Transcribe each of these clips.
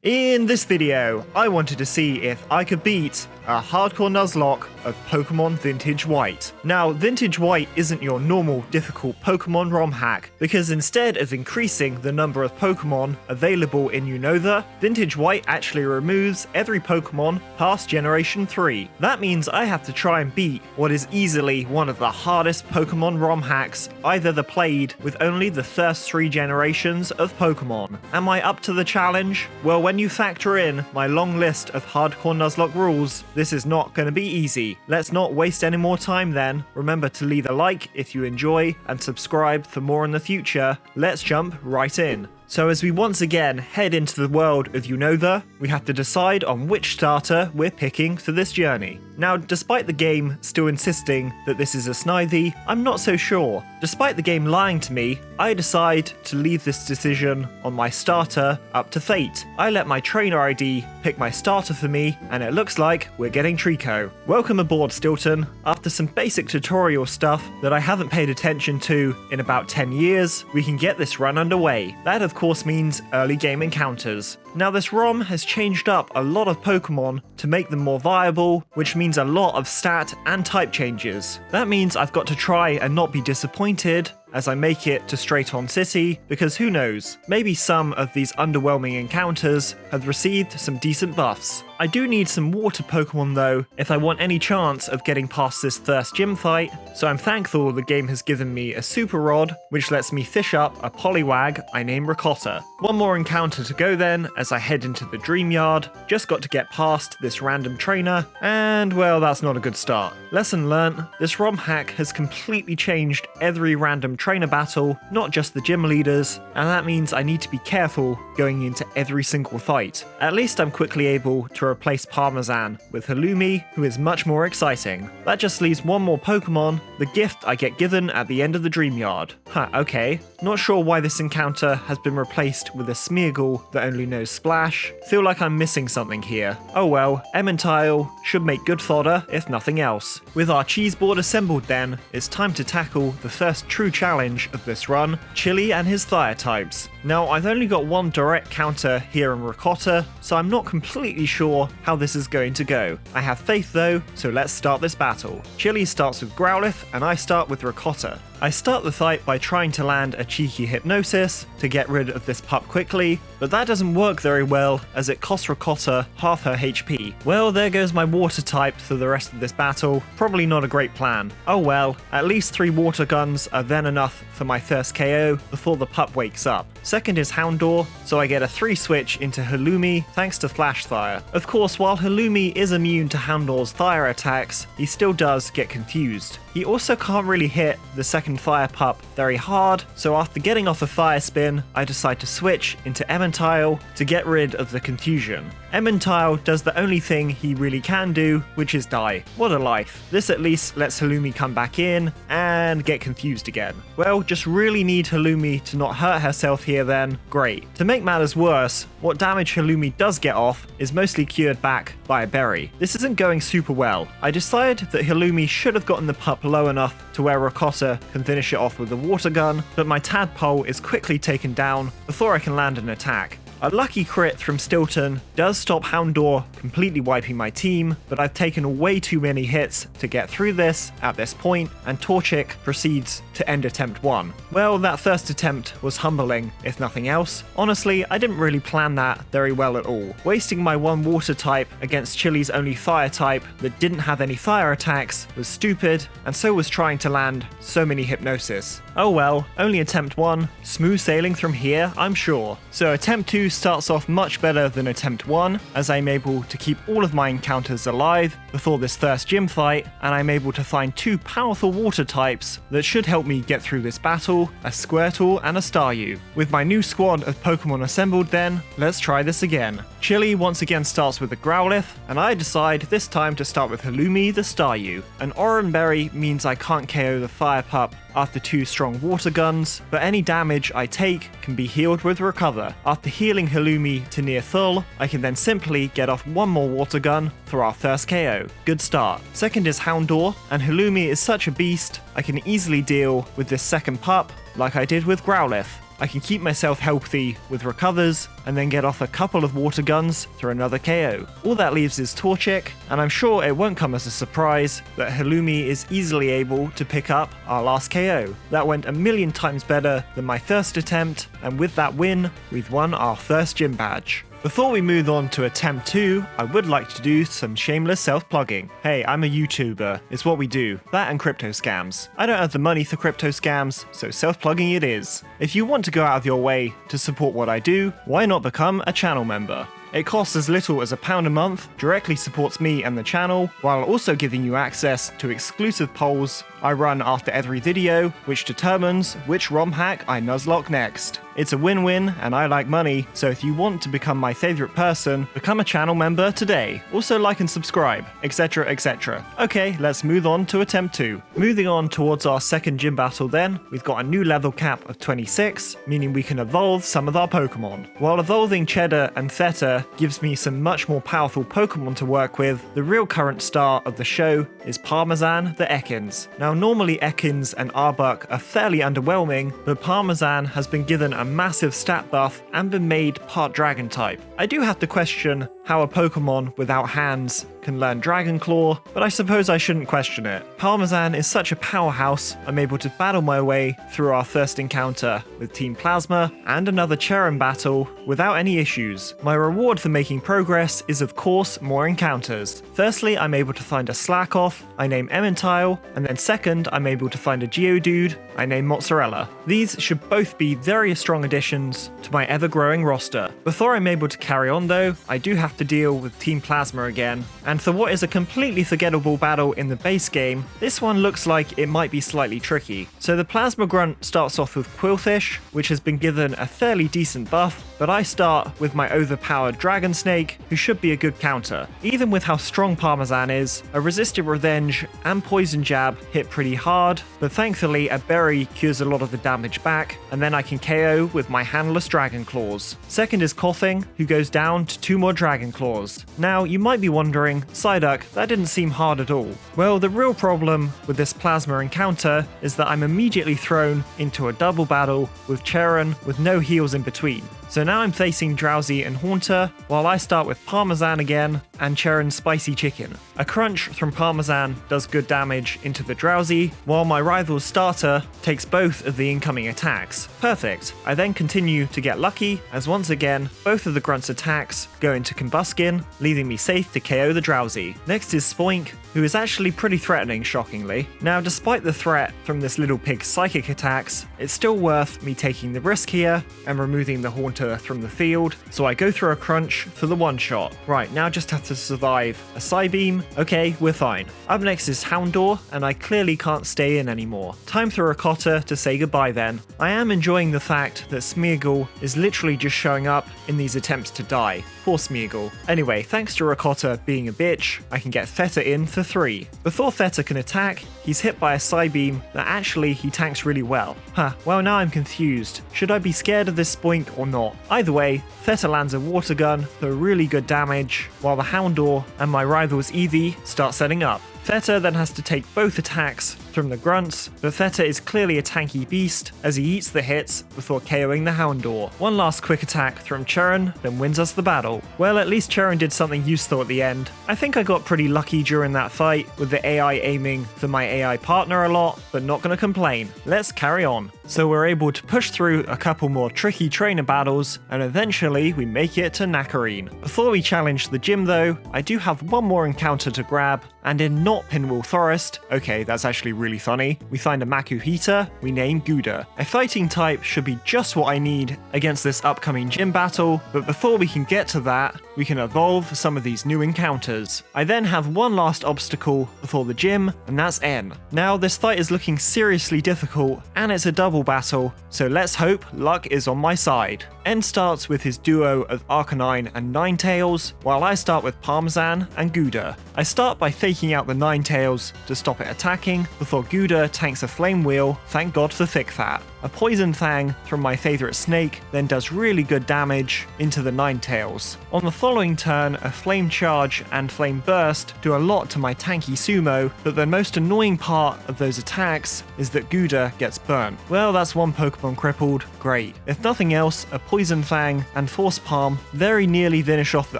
In this video, I wanted to see if I could beat a hardcore Nuzlocke of Pokemon Vintage White. Now, Vintage White isn't your normal difficult Pokemon ROM hack, because instead of increasing the number of Pokemon available in Unova, Vintage White actually removes every Pokemon past Generation 3. That means I have to try and beat what is easily one of the hardest Pokemon ROM hacks I've ever played with only the first 3 generations of Pokemon. Am I up to the challenge? Well, when you factor in my long list of hardcore Nuzlocke rules, this is not going to be easy. Let's not waste any more time then. Remember to leave a like if you enjoy and subscribe for more in the future. Let's jump right in. So as we once again head into the world of Unova, we have to decide on which starter we're picking for this journey. Now, despite the game still insisting that this is a Snivy, I'm not so sure. Despite the game lying to me, I decide to leave this decision on my starter up to fate. I let my trainer ID pick my starter for me, and it looks like we're getting Trico. Welcome aboard, Stilton. After some basic tutorial stuff that I haven't paid attention to in about 10 years, we can get this run underway. That of course means early game encounters. Now, this ROM has changed up a lot of Pokemon to make them more viable, which means a lot of stat and type changes. That means I've got to try and not be disappointed as I make it to Straight On City, because who knows, maybe some of these underwhelming encounters have received some decent buffs. I do need some water Pokemon though if I want any chance of getting past this first gym fight, so I'm thankful the game has given me a Super Rod, which lets me fish up a Poliwag I name Ricotta. One more encounter to go then as I head into the Dream Yard. Just got to get past this random trainer, and well, that's not a good start. Lesson learnt, this ROM hack has completely changed every random trainer battle, not just the gym leaders, and that means I need to be careful going into every single fight. At least I'm quickly able to replace Parmesan with Halloumi, who is much more exciting. That just leaves one more Pokemon, the gift I get given at the end of the Dream Yard. Okay. Not sure why this encounter has been replaced with a Smeargle that only knows Splash. Feel like I'm missing something here. Oh well, Emmentile should make good fodder if nothing else. With our cheese board assembled then, it's time to tackle the first true challenge of this run, Chili and his Fire types. Now, I've only got one direct counter here in Ricotta, so I'm not completely sure how this is going to go. I have faith though, so let's start this battle. Chili starts with Growlithe, and I start with Ricotta. I start the fight by trying to land a cheeky Hypnosis to get rid of this pup quickly, but that doesn't work very well as it costs Ricotta half her HP. Well, there goes my water type for the rest of this battle. Probably not a great plan. Oh well, at least 3 water guns are then enough for my first KO before the pup wakes up. Second is Houndour, so I get a 3 switch into Halloumi thanks to Flash Fire. Of course, while Halloumi is immune to Houndour's fire attacks, he still does get confused. He also can't really hit the second fire pup very hard, so after getting off a fire spin, I decide to switch into Emmentile to get rid of the confusion. Emmentile does the only thing he really can do, which is die. What a life. This at least lets Halloumi come back in and get confused again. Well, just really need Halloumi to not hurt herself here then. Great. To make matters worse, what damage Halloumi does get off is mostly cured back by a berry. This isn't going super well. I decide that Halloumi should have gotten the pup low enough to where Ricotta can finish it off with a water gun, but my tadpole is quickly taken down before I can land an attack. A lucky crit from Stilton does stop Houndour completely wiping my team, but I've taken way too many hits to get through this at this point, and Torchic proceeds to end attempt 1. Well, that first attempt was humbling, if nothing else. Honestly, I didn't really plan that very well at all. Wasting my 1 water type against Chili's only fire type that didn't have any fire attacks was stupid, and so was trying to land so many Hypnosis. Oh well, only attempt 1, smooth sailing from here, I'm sure. So attempt 2 starts off much better than attempt 1, as I'm able to keep all of my encounters alive before this first gym fight, and I'm able to find 2 powerful water types that should help me get through this battle, a Squirtle and a Staryu. With my new squad of Pokemon assembled then, let's try this again. Chili once again starts with a Growlithe, and I decide this time to start with Halloumi the Staryu. An Oran Berry means I can't KO the Fire Pup after 2 strong water guns, but any damage I take can be healed with Recover. After healing Halloumi to near full, I can then simply get off 1 more water gun for our first KO. Good start. Second is Houndour, and Halloumi is such a beast, I can easily deal with this second pup like I did with Growlithe. I can keep myself healthy with recovers, and then get off a couple of water guns through another KO. All that leaves is Torchic, and I'm sure it won't come as a surprise that Halloumi is easily able to pick up our last KO. That went a million times better than my first attempt, and with that win, we've won our first gym badge. Before we move on to attempt 2, I would like to do some shameless self-plugging. Hey, I'm a YouTuber, it's what we do, that and crypto scams. I don't have the money for crypto scams, so self-plugging it is. If you want to go out of your way to support what I do, why not become a channel member? It costs as little as £1 a month, directly supports me and the channel, while also giving you access to exclusive polls I run after every video, which determines which ROM hack I Nuzlocke next. It's a win-win, and I like money, so if you want to become my favourite person, become a channel member today. Also like and subscribe, etc, etc. Okay, let's move on to attempt 2. Moving on towards our second gym battle then, we've got a new level cap of 26, meaning we can evolve some of our Pokemon. While evolving Cheddar and Theta gives me some much more powerful Pokemon to work with, the real current star of the show is Parmesan the Ekans. Now normally Ekans and Arbok are fairly underwhelming, but Parmesan has been given a massive stat buff and been made part Dragon type. I do have to question how a Pokemon without hands can learn Dragon Claw, but I suppose I shouldn't question it. Parmesan is such a powerhouse, I'm able to battle my way through our first encounter with Team Plasma and another Cheran battle without any issues. My reward for making progress is of course more encounters. Firstly, I'm able to find a Slackoth, I name Emmentile, and then second, I'm able to find a Geodude, I name Mozzarella. These should both be very strong additions to my ever-growing roster. Before I'm able to carry on though, I do have to deal with Team Plasma again, and for what is a completely forgettable battle in the base game, this one looks like it might be slightly tricky. So the Plasma Grunt starts off with Quillfish, which has been given a fairly decent buff, but I start with my overpowered Dragon Snake, who should be a good counter. Even with how strong Parmesan is, a Resisted Revenge and Poison Jab hit pretty hard, but thankfully a Berry cures a lot of the damage back, and then I can KO with my handless Dragon Claws. Second is Coughing, who goes down to 2 more Dragon Claws. Now, you might be wondering, Psyduck, that didn't seem hard at all. Well, the real problem with this Plasma encounter is that I'm immediately thrown into a double battle with Cheran with no heals in between. So now I'm facing Drowsy and Haunter, while I start with Parmesan again and Cheran's Spicy Chicken. A crunch from Parmesan does good damage into the Drowsy, while my rival's starter takes both of the incoming attacks. Perfect. I then continue to get lucky, as once again, both of the Grunt's attacks go into Combuskin, leaving me safe to KO the Drowsy. Next is Spoink, who is actually pretty threatening, shockingly. Now, despite the threat from this little pig's psychic attacks, it's still worth me taking the risk here and removing the Haunter from the field, so I go through a crunch for the one-shot. Right, now just have to survive a Psybeam. Okay, we're fine. Up next is Houndour, and I clearly can't stay in anymore. Time for Rakotta to say goodbye then. I am enjoying the fact that Smeargle is literally just showing up in these attempts to die. Poor Smeargle. Anyway, thanks to Rakotta being a bitch, I can get Theta in for 3. Before Theta can attack, he's hit by a Psybeam that actually he tanks really well. Well now I'm confused. Should I be scared of this Spoink or not? Either way, Theta lands a Water Gun for really good damage, while the Houndour and my rival's Eevee start setting up. Theta then has to take both attacks from the Grunts, but Theta is clearly a tanky beast as he eats the hits before KOing the Houndour. One last quick attack from Cheran, then wins us the battle. Well, at least Cheran did something useful at the end. I think I got pretty lucky during that fight, with the AI aiming for my AI partner a lot, but not gonna complain. Let's carry on. So we're able to push through a couple more tricky trainer battles, and eventually we make it to Nakarine. Before we challenge the gym though, I do have one more encounter to grab, and in not Pinwheel Forest, okay, that's actually really funny, we find a Makuhita we name Gouda. A fighting type should be just what I need against this upcoming gym battle, but before we can get to that, we can evolve some of these new encounters. I then have one last obstacle before the gym, and that's N. Now this fight is looking seriously difficult, and it's a double battle, so let's hope luck is on my side. N starts with his duo of Arcanine and Ninetales, while I start with Parmesan and Gouda. I start by faking out the Ninetales to stop it attacking, before Gouda tanks a Flame Wheel, thank god for Thick Fat. A Poison Fang from my favourite snake then does really good damage into the Ninetales. On the following turn, a Flame Charge and Flame Burst do a lot to my tanky sumo, but the most annoying part of those attacks is that Gouda gets burnt. Well, that's one Pokemon crippled, great. If nothing else, a Poison Fang and Force Palm very nearly finish off the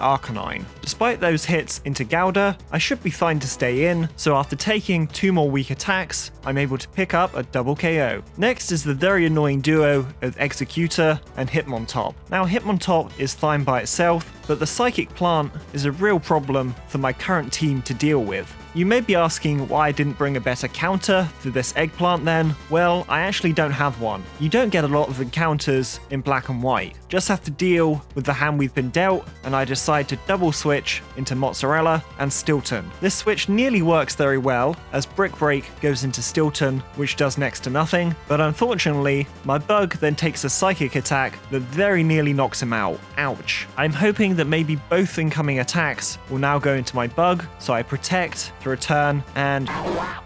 Arcanine. Despite those hits into Gouda, I should be fine to stay in, so after taking 2 more weak attacks, I'm able to pick up a double KO. Next is the very annoying duo of Executor and Hitmontop. Now Hitmontop is fine by itself, but the Psychic Plant is a real problem for my current team to deal with. You may be asking why I didn't bring a better counter for this eggplant then. Well, I actually don't have one. You don't get a lot of encounters in black and white. Just have to deal with the hand we've been dealt, and I decide to double switch into Mozzarella and Stilton. This switch nearly works very well, as Brick Break goes into Stilton, which does next to nothing, but unfortunately, my bug then takes a psychic attack that very nearly knocks him out. Ouch. I'm hoping that maybe both incoming attacks will now go into my bug, so I protect to return, and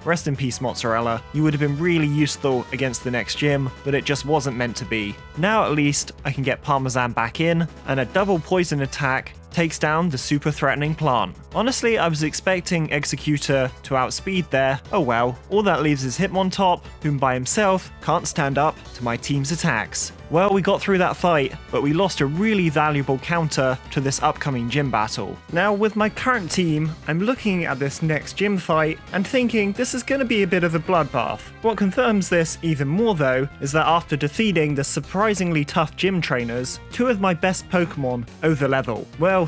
rest in peace Mozzarella. You would have been really useful against the next gym, but it just wasn't meant to be. Now at least I can get Parmesan back in, and a double poison attack takes down the super threatening plant. Honestly, I was expecting Executor to outspeed there. Oh well, all that leaves is Hitmontop, whom by himself can't stand up to my team's attacks. Well, we got through that fight, but we lost a really valuable counter to this upcoming gym battle. Now, with my current team, I'm looking at this next gym fight and thinking this is going to be a bit of a bloodbath. What confirms this even more though, is that after defeating the surprisingly tough gym trainers, 2 of my best Pokemon over level. Well,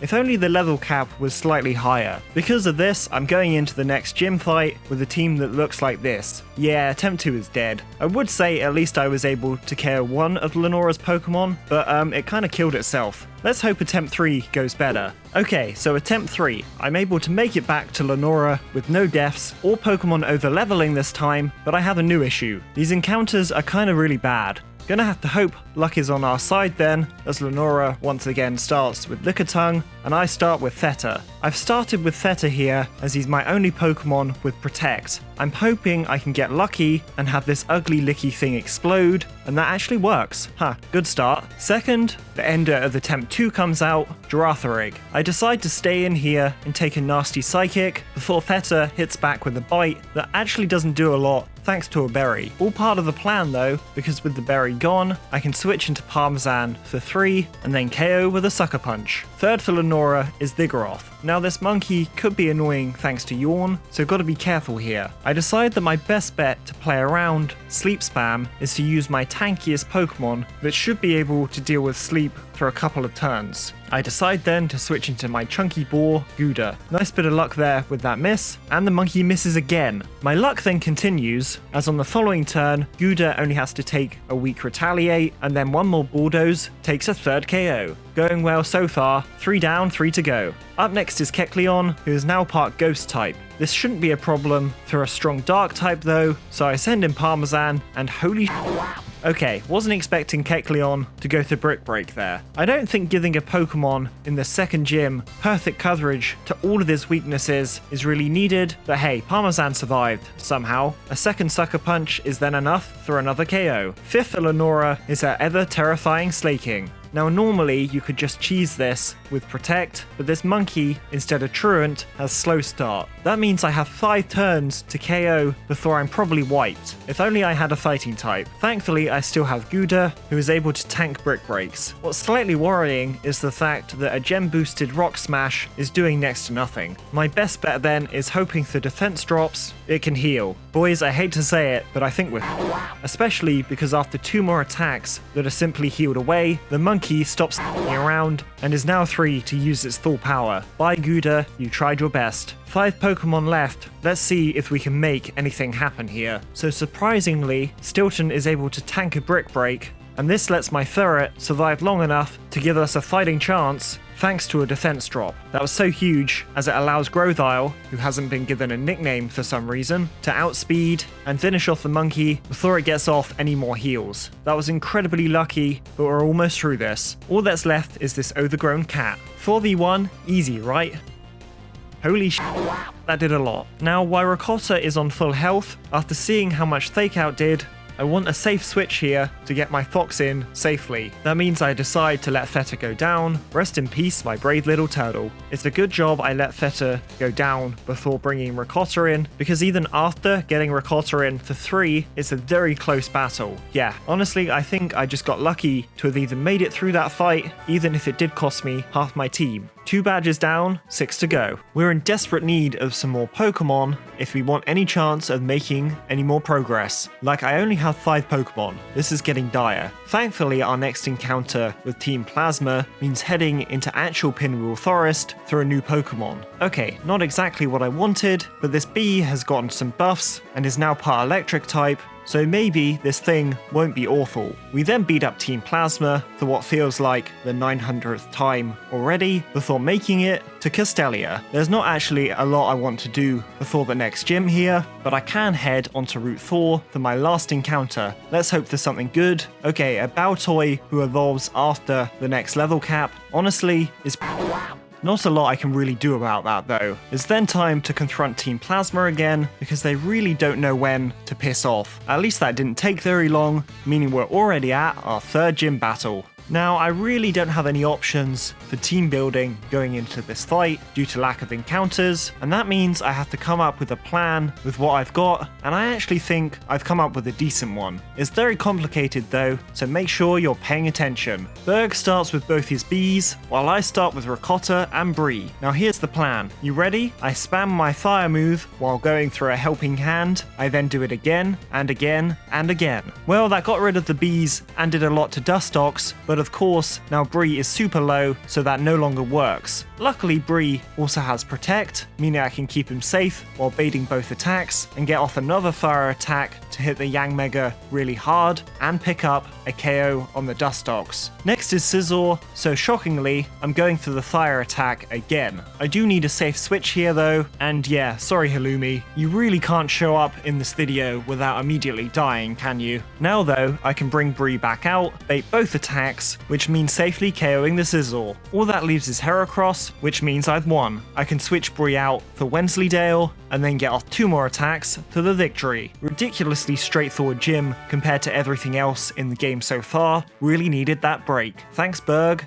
if only the level cap was slightly higher. Because of this, I'm going into the next gym fight with a team that looks like this. Yeah, attempt 2 is dead. I would say at least I was able to KO one of Lenora's Pokemon, but it kind of killed itself. Let's hope attempt 3 goes better. Okay, so attempt 3. I'm able to make it back to Lenora with no deaths or Pokemon over leveling this time, but I have a new issue. These encounters are kind of really bad. Gonna have to hope luck is on our side then, as Lenora once again starts with Lickitung, and I start with Theta. I've started with Theta here, as he's my only Pokemon with Protect. I'm hoping I can get lucky and have this ugly licky thing explode, and that actually works. Good start. Second, the ender of attempt 2 comes out, Girafarig. I decide to stay in here and take a nasty Psychic before Theta hits back with a bite that actually doesn't do a lot, thanks to a berry. All part of the plan though, because with the berry gone, I can switch into Parmesan for 3 and then KO with a Sucker Punch. Third for Lenora is Vigoroth. Now this monkey could be annoying thanks to Yawn, so gotta be careful here. I decide that my best bet to play around Sleep Spam is to use my tankiest Pokemon that should be able to deal with Sleep for a couple of turns. I decide then to switch into my chunky boar, Gouda. Nice bit of luck there with that miss, and the monkey misses again. My luck then continues, as on the following turn, Gouda only has to take a weak Retaliate, and then one more Bulldoze takes a third KO. Going well so far, 3 down, 3 to go. Up next is Kecleon, who is now part Ghost type. This shouldn't be a problem for a strong Dark type though, so I send in Parmesan, and holy okay, wasn't expecting Kecleon to go to Brick Break there. I don't think giving a Pokemon in the second gym perfect coverage to all of his weaknesses is really needed, but hey, Parmesan survived somehow. A second Sucker Punch is then enough for another KO. Fifth for Lenora is her ever terrifying Slaking. Now normally you could just cheese this with Protect, but this monkey, instead of Truant, has Slow Start. That means I have 5 turns to KO before I'm probably wiped. If only I had a fighting type. Thankfully I still have Gouda, who is able to tank Brick Breaks. What's slightly worrying is the fact that a gem boosted Rock Smash is doing next to nothing. My best bet then is hoping for defense drops, it can heal. Boys, I hate to say it, but I think we're especially because after 2 more attacks that are simply healed away, the monkey stops around and is now free to use its full power. Bye Gouda, you tried your best. 5 Pokemon left, let's see if we can make anything happen here. So surprisingly, Stilton is able to tank a Brick Break, and this lets my Ferret survive long enough to give us a fighting chance thanks to a defense drop. That was so huge, as it allows Growthile, who hasn't been given a nickname for some reason, to outspeed and finish off the monkey before it gets off any more heals. That was incredibly lucky, but we're almost through this. All that's left is this overgrown cat. 4v1, easy, right? Holy sh**, that did a lot. Now, while Ricotta is on full health, after seeing how much Fake Out did, I want a safe switch here to get my Fox in safely. That means I decide to let Theta go down. Rest in peace, my brave little turtle. It's a good job I let Theta go down before bringing Ricotta in, because even after getting Ricotta in for 3, it's a very close battle. Yeah, honestly, I think I just got lucky to have even made it through that fight, even if it did cost me half my team. 2 badges down, 6 to go. We're in desperate need of some more Pokemon if we want any chance of making any more progress. Like, I only have 5 Pokemon. This is getting dire. Thankfully, our next encounter with Team Plasma means heading into actual Pinwheel Forest for a new Pokemon. Okay, not exactly what I wanted, but this bee has gotten some buffs and is now part electric type, so maybe this thing won't be awful. We then beat up Team Plasma for what feels like the 900th time already, before making it to Castelia. There's not actually a lot I want to do before the next gym here, but I can head onto Route 4 for my last encounter. Let's hope for something good. Okay, a Baltoy who evolves after the next level cap, honestly, is not a lot I can really do about that though. It's then time to confront Team Plasma again, because they really don't know when to piss off. At least that didn't take very long, meaning we're already at our 3rd gym battle. Now, I really don't have any options for team building going into this fight due to lack of encounters, and that means I have to come up with a plan with what I've got, and I actually think I've come up with a decent one. It's very complicated though, so make sure you're paying attention. Berg starts with both his bees, while I start with Ricotta and Bree. Now here's the plan. You ready? I spam my fire move while going through a helping hand. I then do it again, and again, and again. Well, that got rid of the bees and did a lot to Dustox, but of course, now Bree is super low, so that no longer works. Luckily, Bree also has Protect, meaning I can keep him safe while baiting both attacks and get off another fire attack to hit the Yangmega really hard and pick up a KO on the Dustox. Next is Scizor, so shockingly, I'm going for the fire attack again. I do need a safe switch here though, and yeah, sorry Halloumi, you really can't show up in this video without immediately dying, can you? Now though, I can bring Bree back out, bait both attacks, which means safely KOing the Scizor. All that leaves is Heracross, which means I've won. I can switch Bree out for Wensleydale, and then get off 2 more attacks for the victory. Ridiculously straightforward gym compared to everything else in the game so far. Really needed that break. Thanks Berg.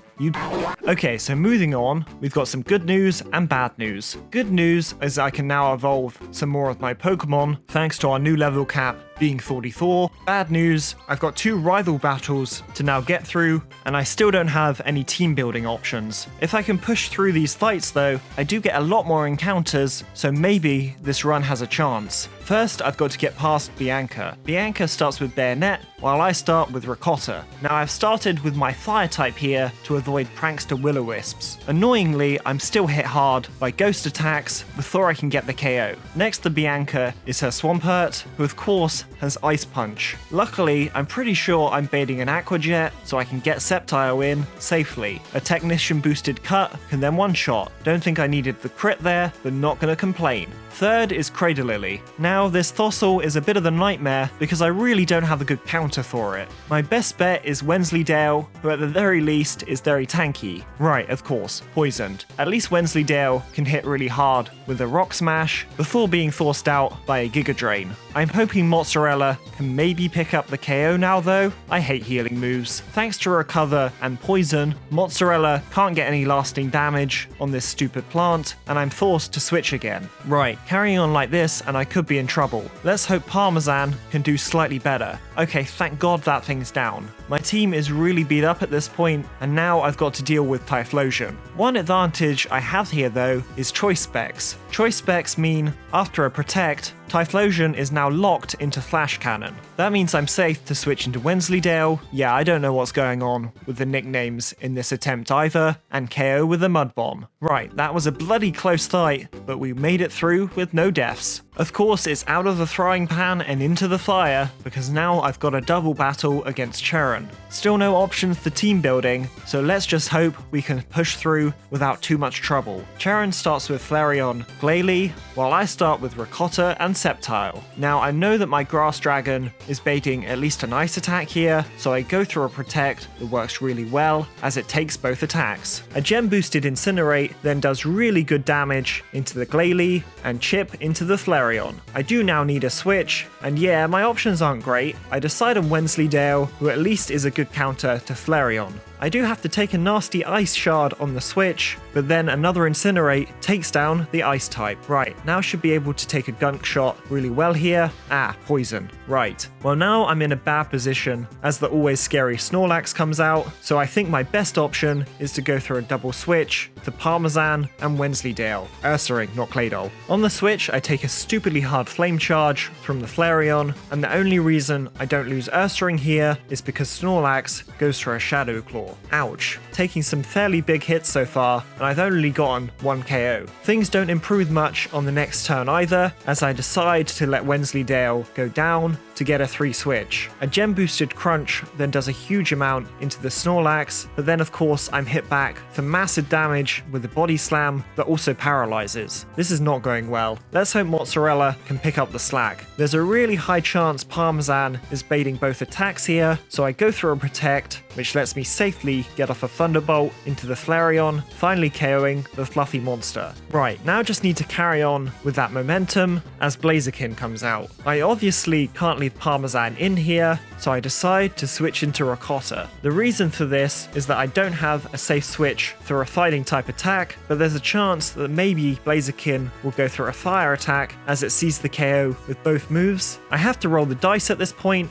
Okay, so moving on, we've got some good news and bad news. Good news is I can now evolve some more of my Pokemon thanks to our new level cap being 44. Bad news, I've got 2 rival battles to now get through, and I still don't have any team building options. If I can push through these fights though, I do get a lot more encounters, so maybe this run has a chance. First, I've got to get past Bianca. Bianca starts with Bayonet, while I start with Ricotta. Now I've started with my fire type here to avoid Prankster Will-O-Wisps. Annoyingly, I'm still hit hard by ghost attacks before I can get the KO. Next to Bianca is her Swampert, who of course has Ice Punch. Luckily, I'm pretty sure I'm baiting an Aqua Jet so I can get Sceptile in safely. A Technician boosted cut can then one-shot. Don't think I needed the crit there, but not gonna complain. Third is Cradalily. Now, this Thossil is a bit of a nightmare because I really don't have a good counter for it. My best bet is Wensleydale, who at the very least is very tanky. Right, of course, poisoned. At least Wensleydale can hit really hard with a Rock Smash before being forced out by a Giga Drain. I'm hoping Mozzarella can maybe pick up the KO now though. I hate healing moves. Thanks to Recover and Poison, Mozzarella can't get any lasting damage on this stupid plant, and I'm forced to switch again. Right, carrying on like this and I could be in trouble. Let's hope Parmesan can do slightly better. Okay, thank God that thing's down. My team is really beat up at this point, and now I've got to deal with Typhlosion. One advantage I have here though is Choice Specs. Choice Specs mean, after a Protect, Typhlosion is now locked into Flash Cannon. That means I'm safe to switch into Wensleydale. Yeah, I don't know what's going on with the nicknames in this attempt either, and KO with a Mud Bomb. Right, that was a bloody close fight, but we made it through with no deaths. Of course, it's out of the frying pan and into the fire, because now I've got a double battle against Charon. Still no options for team building, so let's just hope we can push through without too much trouble. Charon starts with Flareon Glalie, while I start with Ricotta and Sceptile. Now I know that my Grass Dragon is baiting at least an ice attack here, so I go through a Protect that works really well as it takes both attacks. A gem boosted Incinerate then does really good damage into the Glalie and chip into the Flareon. I do now need a switch, and yeah, my options aren't great. I decide on Wensleydale, who at least is a good counter to Flareon. I do have to take a nasty Ice Shard on the switch, but then another Incinerate takes down the Ice type. Right, now should be able to take a Gunk Shot really well here. Ah, Poison. Right. Well, now I'm in a bad position as the always scary Snorlax comes out, so I think my best option is to go through a double switch to Parmesan and Wensleydale. Ursaring, not Claydol. On the switch, I take a stupidly hard Flame Charge from the Flareon, and the only reason I don't lose Ursaring here is because Snorlax goes for a Shadow Claw. Ouch. Taking some fairly big hits so far, and I've only gotten 1 KO. Things don't improve much on the next turn either, as I decide to let Wensleydale go down to get a 3 switch. A gem boosted Crunch then does a huge amount into the Snorlax, but then of course I'm hit back for massive damage with the Body Slam that also paralyzes. This is not going well. Let's hope Mozzarella can pick up the slack. There's a really high chance Parmesan is baiting both attacks here, so I go through a Protect, which lets me safely get off a Thunderbolt into the Flareon, finally KOing the fluffy monster. Right, now just need to carry on with that momentum as Blaziken comes out. I obviously can't leave Parmesan in here, so I decide to switch into Ricotta. The reason for this is that I don't have a safe switch through a fighting type attack, but there's a chance that maybe Blaziken will go through a fire attack as it sees the KO with both moves. I have to roll the dice at this point.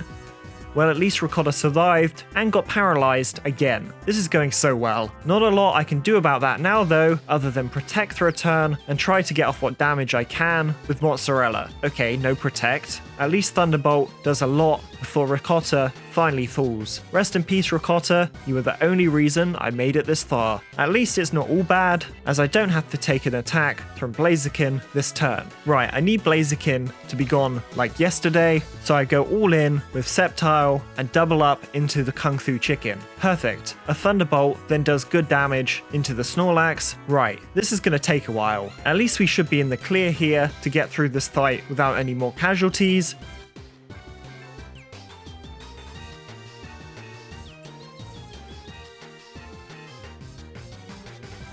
Well, at least Ricotta survived and got paralyzed again. This is going so well. Not a lot I can do about that now though, other than Protect through a turn and try to get off what damage I can with Mozzarella. Okay, no Protect. At least Thunderbolt does a lot before Ricotta finally falls. Rest in peace, Ricotta. You were the only reason I made it this far. At least it's not all bad, as I don't have to take an attack from Blaziken this turn. Right, I need Blaziken to be gone like yesterday, so I go all in with Sceptile and double up into the Kung Fu Chicken. Perfect. A Thunderbolt then does good damage into the Snorlax. Right, this is going to take a while. At least we should be in the clear here to get through this fight without any more casualties.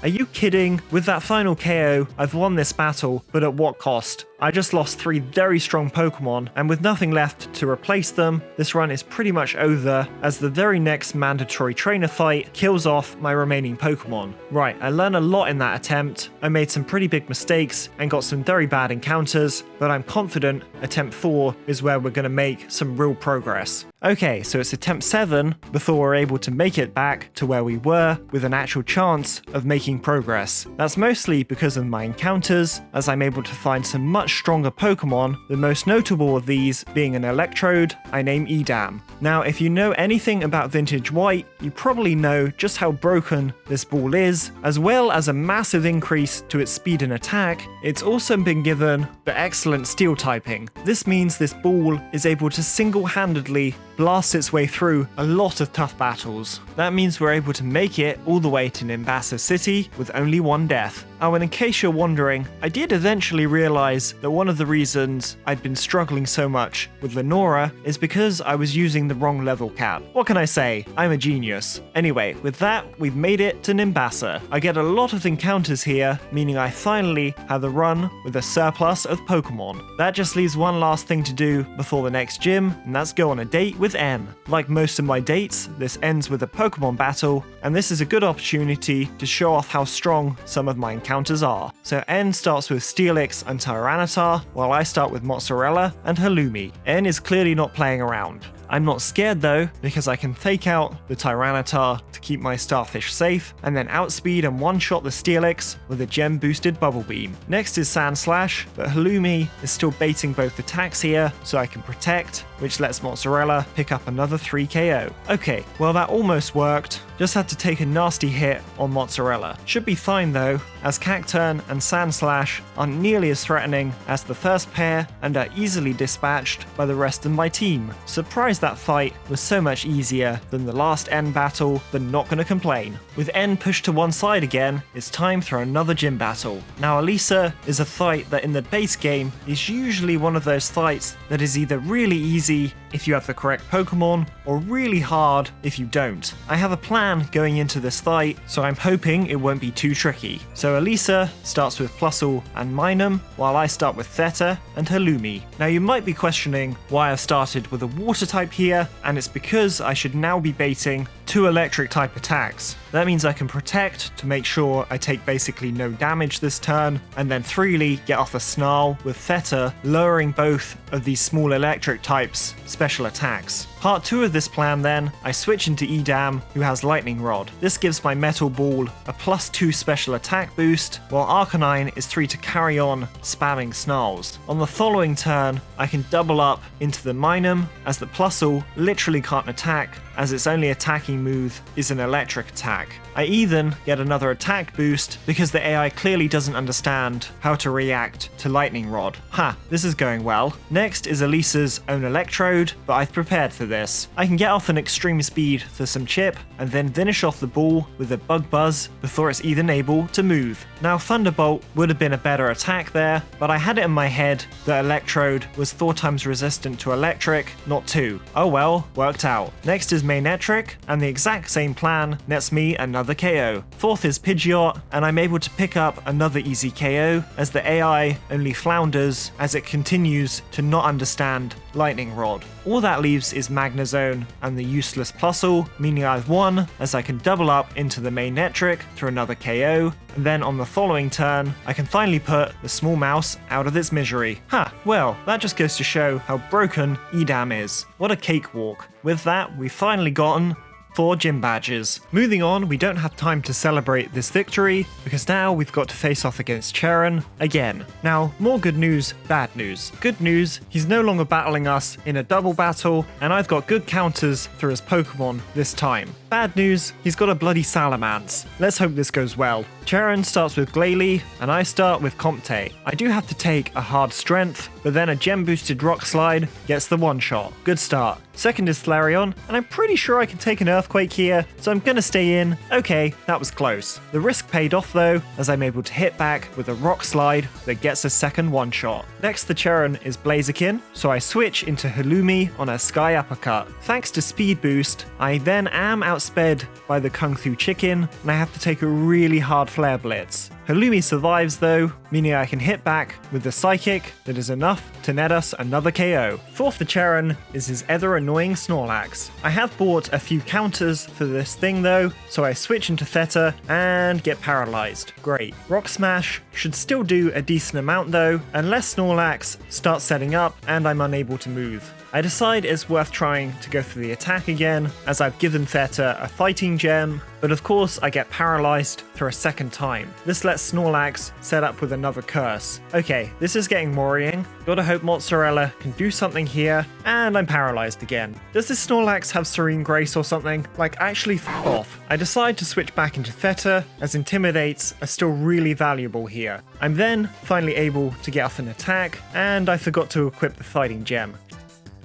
Are you kidding? With that final KO, I've won this battle, but at what cost? I just lost 3 very strong Pokemon, and with nothing left to replace them, this run is pretty much over, as the very next mandatory trainer fight kills off my remaining Pokemon. Right, I learned a lot in that attempt, I made some pretty big mistakes and got some very bad encounters, but I'm confident attempt 4 is where we're going to make some real progress. Okay, so it's attempt 7 before we're able to make it back to where we were with an actual chance of making progress. That's mostly because of my encounters, as I'm able to find some much stronger Pokemon, the most notable of these being an Electrode I name Edam. Now, if you know anything about Vintage White, you probably know just how broken this ball is, as well as a massive increase to its speed and attack. It's also been given the excellent Steel typing. This means this ball is able to single-handedly blast its way through a lot of tough battles. That means we're able to make it all the way to Nimbasa City with only 1 death. Oh, and in case you're wondering, I did eventually realize that one of the reasons I'd been struggling so much with Lenora is because I was using the wrong level cap. What can I say? I'm a genius. Anyway, with that, we've made it to Nimbasa. I get a lot of encounters here, meaning I finally have a run with a surplus of Pokemon. That just leaves one last thing to do before the next gym, and that's go on a date with N. Like most of my dates, this ends with a Pokemon battle, and this is a good opportunity to show off how strong some of my encounters are. So N starts with Steelix and Tyranitar, while I start with Mozzarella and Halloumi. N is clearly not playing around. I'm not scared though, because I can fake out the Tyranitar to keep my Starfish safe, and then outspeed and one-shot the Steelix with a gem-boosted Bubble Beam. Next is Sandslash, but Halloumi is still baiting both attacks here, so I can Protect, which lets Mozzarella pick up another 3 KO. Okay, well that almost worked, Just had to take a nasty hit on Mozzarella. Should be fine though, as Cacturn and Sandslash aren't nearly as threatening as the first pair and are easily dispatched by the rest of my team. Surprised that fight was so much easier than the last N battle, but not gonna complain. With N pushed to one side again, it's time for another gym battle. Now Elisa is a fight that in the base game is usually one of those fights that is either really easy if you have the correct Pokemon, or really hard if you don't. I have a plan going into this fight, so I'm hoping it won't be too tricky. So Elisa starts with Plusle and Minun, while I start with Theta and Halloumi. Now you might be questioning why I've started with a water type here, and it's because I should now be baiting 2 electric type attacks. That means I can protect to make sure I take basically no damage this turn, and then freely get off a Snarl with Theta, lowering both of these small electric types' special attacks. Part 2 of this plan then, I switch into Edam, who has Lightning Rod. This gives my Metal Ball a +2 special attack boost, while Arcanine is 3 to carry on spamming Snarls. On the following turn, I can double up into the Minun, as the Plusle literally can't attack, as its only attacking move is an electric attack. I even get another attack boost because the AI clearly doesn't understand how to react to Lightning Rod. Ha, this is going well. Next is Elisa's own Electrode, but I've prepared for this. I can get off an extreme speed for some chip, and then finish off the ball with a Bug Buzz before it's even able to move. Now Thunderbolt would have been a better attack there, but I had it in my head that Electrode was 4 times resistant to Electric, not 2. Oh well, worked out. Next is Manectric, and the exact same plan nets me another KO. Fourth is Pidgeot, and I'm able to pick up another easy KO as the AI only flounders as it continues to not understand Lightning Rod. All that leaves is Magnezone and the useless Plusle, meaning I've won as I can double up into the Manectric for another KO, and then on the following turn, I can finally put the small mouse out of its misery. Ha, well, that just goes to show how broken Edam is. What a cakewalk. With that, we've finally gotten 4 gym badges. Moving on, we don't have time to celebrate this victory, because now we've got to face off against Cheren again. Now, more good news, bad news. Good news, he's no longer battling us in a double battle, and I've got good counters for his Pokemon this time. Bad news, he's got a bloody Salamence. Let's hope this goes well. Cheren starts with Glalie, and I start with Comte. I do have to take a hard Strength, but then a gem-boosted Rock Slide gets the one-shot. Good start. Second is Flareon, and I'm pretty sure I can take an Earthquake here, so I'm gonna stay in. Okay, that was close. The risk paid off though, as I'm able to hit back with a Rock Slide that gets a second one-shot. Next the Cheren is Blaziken, so I switch into Halloumi on a Sky Uppercut. Thanks to Speed Boost, I then am outsped by the Kung Fu Chicken, and I have to take a really hard Flare Blitz. Halloumi survives though, meaning I can hit back with the Psychic that is enough to net us another KO. Fourth for Cheren is his ever annoying Snorlax. I have bought a few counters for this thing though, so I switch into Theta and get paralyzed. Great. Rock Smash should still do a decent amount though, unless Snorlax starts setting up and I'm unable to move. I decide it's worth trying to go for the attack again, as I've given Theta a fighting gem, but of course I get paralyzed for a second time. This lets Snorlax set up with another curse. Okay, this is getting worrying. Gotta hope Mozzarella can do something here, and I'm paralyzed again. Does this Snorlax have Serene Grace or something? Like, actually f*** off. I decide to switch back into Theta, as Intimidates are still really valuable here. I'm then finally able to get off an attack, and I forgot to equip the fighting gem.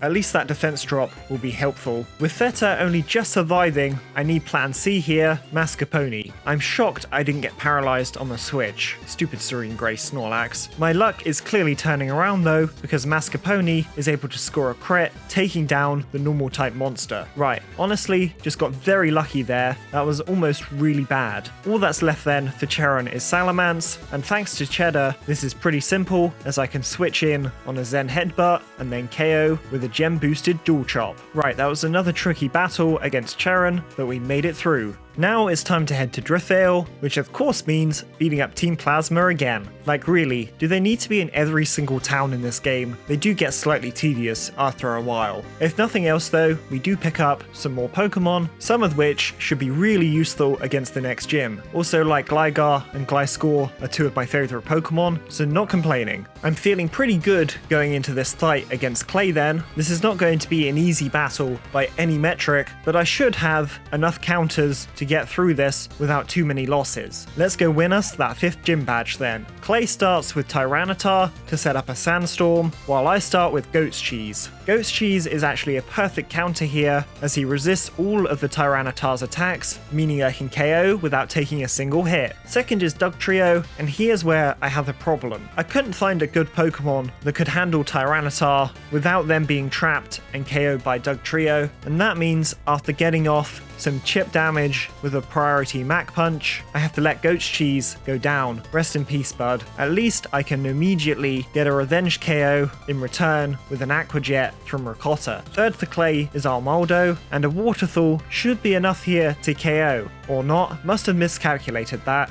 At least that defense drop will be helpful. With Theta only just surviving, I need plan C here, Mascarpone. I'm shocked I didn't get paralyzed on the switch. Stupid Serene Grace Snorlax. My luck is clearly turning around though, because Mascarpone is able to score a crit, taking down the normal type monster. Right, honestly, just got very lucky there. That was almost really bad. All that's left then for Cheren is Salamence, and thanks to Cheddar, this is pretty simple, as I can switch in on a Zen Headbutt and then KO with a gem-boosted Dual Chop. Right, that was another tricky battle against Cheren, but we made it through. Now it's time to head to Drifale, which of course means beating up Team Plasma again. Like really, do they need to be in every single town in this game? They do get slightly tedious after a while. If nothing else though, we do pick up some more Pokemon, some of which should be really useful against the next gym. Also like Gligar and Gliscor are 2 of my favourite Pokemon, so not complaining. I'm feeling pretty good going into this fight against Clay then. This is not going to be an easy battle by any metric, but I should have enough counters to to get through this without too many losses. Let's go win us that 5th gym badge then. Clay starts with Tyranitar to set up a Sandstorm, while I start with Goat's Cheese. Goat's Cheese is actually a perfect counter here, as he resists all of the Tyranitar's attacks, meaning I can KO without taking a single hit. Second is Dugtrio, and here's where I have a problem. I couldn't find a good Pokemon that could handle Tyranitar without them being trapped and KO'd by Dugtrio, and that means after getting off some chip damage with a priority Mach Punch, I have to let Goat's Cheese go down. Rest in peace, bud. At least I can immediately get a revenge KO in return with an Aqua Jet from Ricotta. Third for Clay is Armaldo, and a Water Thaw should be enough here to KO. Or not, must have miscalculated that.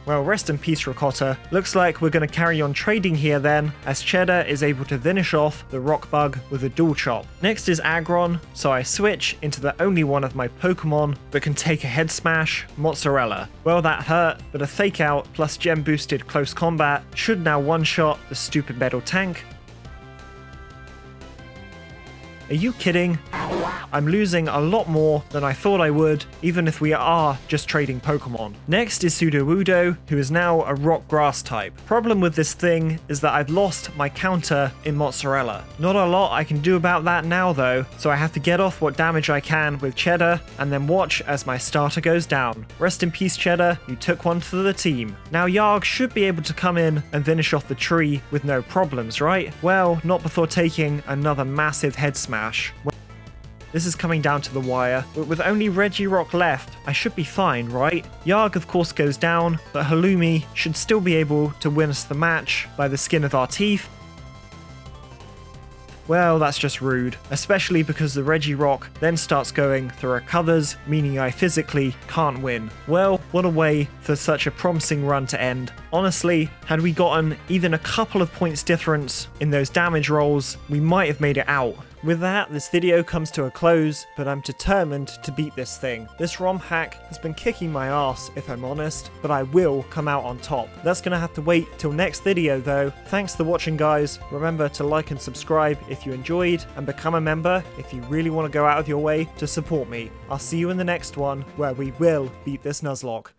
Well, rest in peace, Ricotta. Looks like we're going to carry on trading here then, as Cheddar is able to finish off the Rock Bug with a Dual Chop. Next is Aggron, so I switch into the only one of my Pokemon that can take a Head Smash, Mozzarella. Well, that hurt, but a Fake Out plus Gem boosted Close Combat should now one-shot the stupid Metal Tank. Are you kidding? I'm losing a lot more than I thought I would, even if we are just trading Pokemon. Next is Sudowoodo, who is now a Rock Grass type. Problem with this thing is that I've lost my counter in Mozzarella. Not a lot I can do about that now though, so I have to get off what damage I can with Cheddar, and then watch as my starter goes down. Rest in peace, Cheddar, you took one for the team. Now Yarg should be able to come in and finish off the tree with no problems, right? Well, not before taking another massive Head Smash. This is coming down to the wire, but with only Regirock left, I should be fine, right? Yarg of course goes down, but Halloumi should still be able to win us the match by the skin of our teeth. Well, that's just rude, especially because the Regirock then starts going through recovers, meaning I physically can't win. Well, what a way for such a promising run to end. Honestly, had we gotten even a couple of points difference in those damage rolls, we might have made it out. With that, this video comes to a close, but I'm determined to beat this thing. This ROM hack has been kicking my ass, if I'm honest, but I will come out on top. That's gonna have to wait till next video though. Thanks for watching, guys. Remember to like and subscribe if you enjoyed, and become a member if you really want to go out of your way to support me. I'll see you in the next one, where we will beat this Nuzlocke.